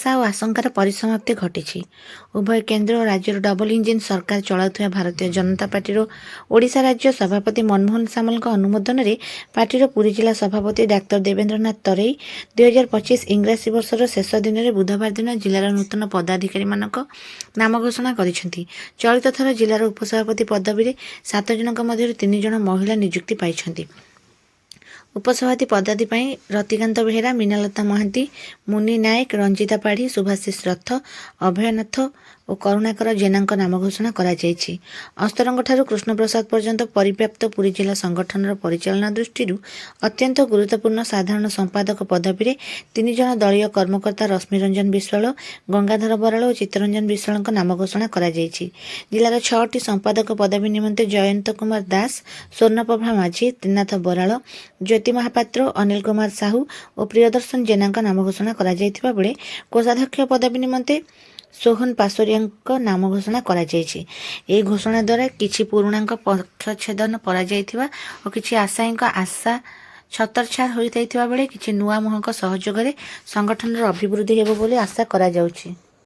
आशा और आशंकार परिसमाप्ति घटी। उभय केन्द्र और राज्य डबल इंजिन सरकार चलाउଥିବା भारतीय जनता पार्टी ओडिशा राज्य सभापति मनमोहन सामल अनुमोदन में पार्टी पुरी जिला सभापति डाक्तर देवेन्द्रनाथ तरेई 2025 इंग्रासी वर्षर शेष दिन में बुधवार दिन जिलार नूतन पदाधिकारी नाम घोषणा करिसेंति। चलित थर जिलार उपसभापति पदवी 7 जनक मध्य 3 जन महिला नियुक्ति पाइछंती। उपसभापति पदाधि पर रतिकांत बेहेरा, मीनालता महांती, मुनि नायक, रंजिता पाढ़ी, सुभाषिष रथ, अभयनाथ और करुणाकर जेना नाम घोषणा करा जायछि। अस्तरंग ठारू कृष्ण प्रसाद पर्यंत परिव्याप्त पुरी जिला संगठन परिचालना दृष्टि अत्यंत गुरुत्वपूर्ण साधारण संपादक पदवी 3 जन दलीय कर्मकर्ता रश्मि रंजन विश्वाल, गंगाधर बराल और चित्तरंजन विश्वाल नाम घोषणा करा जायछि। जिलार 6टी संपादक पदवी निमंते जयंत कुमार दास, स्वर्णप्रभा माझी, त्रिनाथ बराल, ज्योति महापात्र, अनिल कुमार साहू और प्रियदर्शन जेना नाम घोषणा करा जायथिबा बेले कोषाध्यक्ष पदवी निमंते सोहन पासोरिया नाम घोषणा करा जायछि। एही घोषणा द्वारा किछि पुरुणांक पक्षछेदन करा जायथिबा और किछि आशायींक आशा छतरछार होई थाइथिबा बेले किछि नुआ मुहंक सहयोगरे संगठनर अभिवृद्धि हेबो बोली आशा करा जाउछि।